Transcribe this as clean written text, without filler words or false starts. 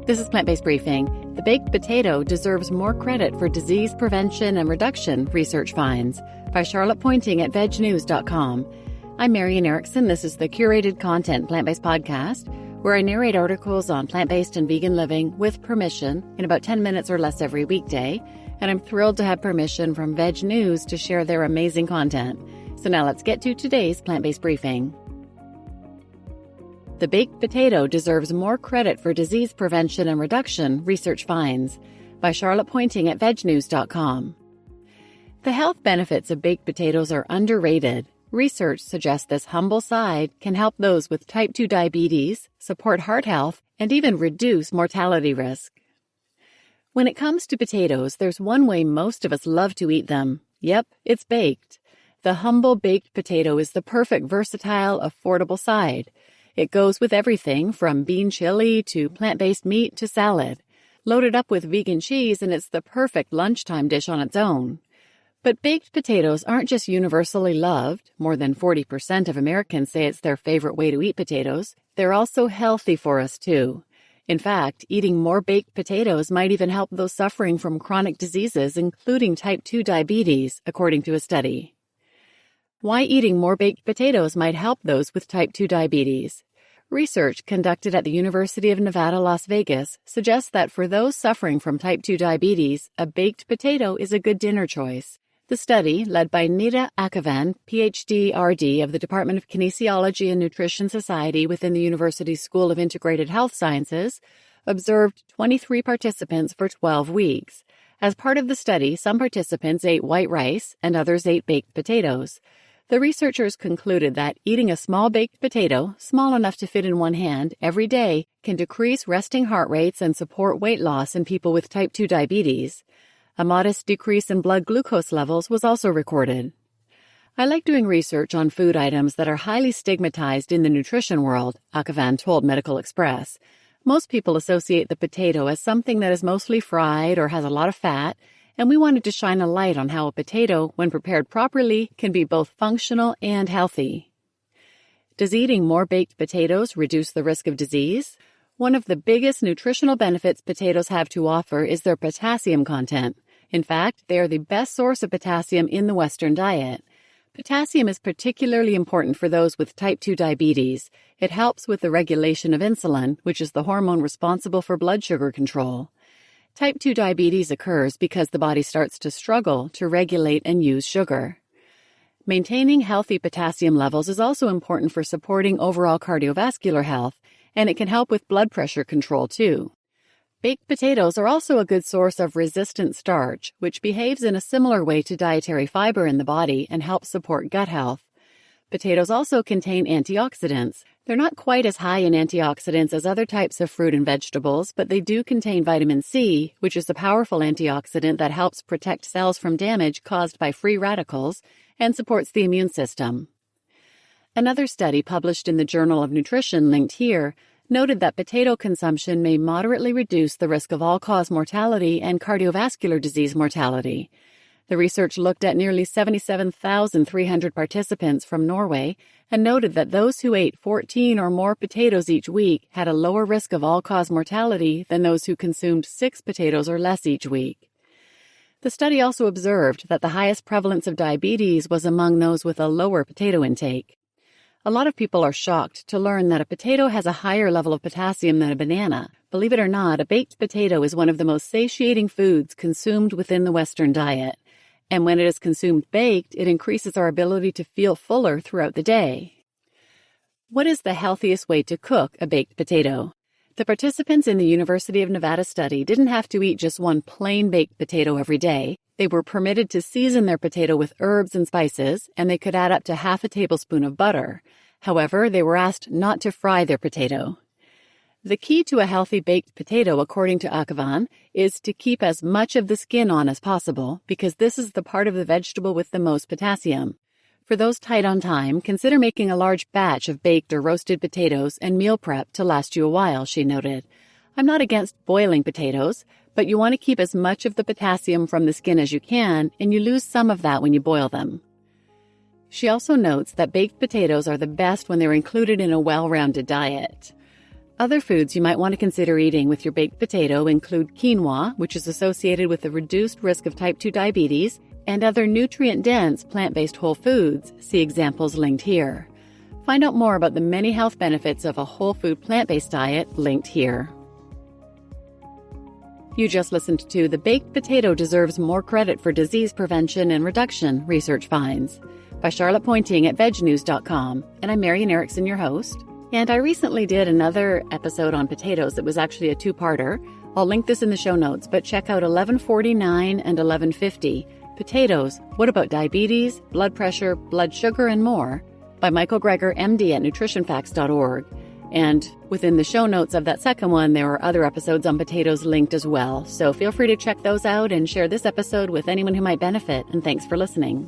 This is Plant-Based Briefing. The baked potato deserves more credit for disease prevention and reduction, research finds, by Charlotte Pointing at vegnews.com. I'm Marian Erickson. This is the curated content plant-based podcast where I narrate articles on plant-based and vegan living with permission in about 10 minutes or less every weekday. And I'm thrilled to have permission from Veg News to share their amazing content. So now let's get to today's Plant-Based Briefing. The baked potato deserves more credit for disease prevention and reduction, research finds, by Charlotte Pointing at vegnews.com. The health benefits of baked potatoes are underrated. Research suggests this humble side can help those with type 2 diabetes, support heart health, and even reduce mortality risk. When it comes to potatoes, there's one way most of us love to eat them. Yep, it's baked. The humble baked potato is the perfect versatile, affordable side. It goes with everything from bean chili to plant-based meat to salad. Loaded up with vegan cheese, and it's the perfect lunchtime dish on its own. But baked potatoes aren't just universally loved. More than 40% of Americans say it's their favorite way to eat potatoes. They're also healthy for us, too. In fact, eating more baked potatoes might even help those suffering from chronic diseases, including type 2 diabetes, according to a study. Why eating more baked potatoes might help those with type 2 diabetes. Research conducted at the University of Nevada, Las Vegas suggests that for those suffering from type 2 diabetes, a baked potato is a good dinner choice. The study, led by Nita Akavan, PhD RD of the Department of Kinesiology and Nutrition Society within the university's School of Integrated Health Sciences, observed 23 participants for 12 weeks. As part of the study, some participants ate white rice and others ate baked potatoes. The researchers concluded that eating a small baked potato, small enough to fit in one hand, every day can decrease resting heart rates and support weight loss in people with type 2 diabetes. A modest decrease in blood glucose levels was also recorded. I like doing research on food items that are highly stigmatized in the nutrition world, Akavan told Medical Express. Most people associate the potato as something that is mostly fried or has a lot of fat, and we wanted to shine a light on how a potato, when prepared properly, can be both functional and healthy. Does eating more baked potatoes reduce the risk of disease? One of the biggest nutritional benefits potatoes have to offer is their potassium content. In fact, they are the best source of potassium in the Western diet. Potassium is particularly important for those with type 2 diabetes. It helps with the regulation of insulin, which is the hormone responsible for blood sugar control. Type 2 diabetes occurs because the body starts to struggle to regulate and use sugar. Maintaining healthy potassium levels is also important for supporting overall cardiovascular health, and it can help with blood pressure control too. Baked potatoes are also a good source of resistant starch, which behaves in a similar way to dietary fiber in the body and helps support gut health. Potatoes also contain antioxidants. They're not quite as high in antioxidants as other types of fruit and vegetables, but they do contain vitamin C, which is a powerful antioxidant that helps protect cells from damage caused by free radicals and supports the immune system. Another study published in the Journal of Nutrition, linked here, noted that potato consumption may moderately reduce the risk of all-cause mortality and cardiovascular disease mortality. The research looked at nearly 77,300 participants from Norway and noted that those who ate 14 or more potatoes each week had a lower risk of all-cause mortality than those who consumed 6 potatoes or less each week. The study also observed that the highest prevalence of diabetes was among those with a lower potato intake. A lot of people are shocked to learn that a potato has a higher level of potassium than a banana. Believe it or not, a baked potato is one of the most satiating foods consumed within the Western diet. And when it is consumed baked, it increases our ability to feel fuller throughout the day. What is the healthiest way to cook a baked potato? The participants in the University of Nevada study didn't have to eat just one plain baked potato every day. They were permitted to season their potato with herbs and spices, and they could add up to half a tablespoon of butter. However, they were asked not to fry their potato. The key to a healthy baked potato, according to Akavan, is to keep as much of the skin on as possible, because this is the part of the vegetable with the most potassium. For those tight on time, consider making a large batch of baked or roasted potatoes and meal prep to last you a while, she noted. I'm not against boiling potatoes, but you want to keep as much of the potassium from the skin as you can, and you lose some of that when you boil them. She also notes that baked potatoes are the best when they're included in a well-rounded diet. Other foods you might want to consider eating with your baked potato include quinoa, which is associated with a reduced risk of type 2 diabetes, and other nutrient-dense plant-based whole foods. See examples linked here. Find out more about the many health benefits of a whole food plant-based diet linked here. You just listened to The Baked Potato Deserves More Credit for Disease Prevention and Reduction, Research Finds, by Charlotte Pointing at vegnews.com, and I'm Marian Erickson, your host. And I recently did another episode on potatoes that was actually a two-parter. I'll link this in the show notes, but check out 1149 and 1150, Potatoes, What About Diabetes, Blood Pressure, Blood Sugar, and More, by Michael Greger, MD at nutritionfacts.org. And within the show notes of that second one, there are other episodes on potatoes linked as well. So feel free to check those out and share this episode with anyone who might benefit. And thanks for listening.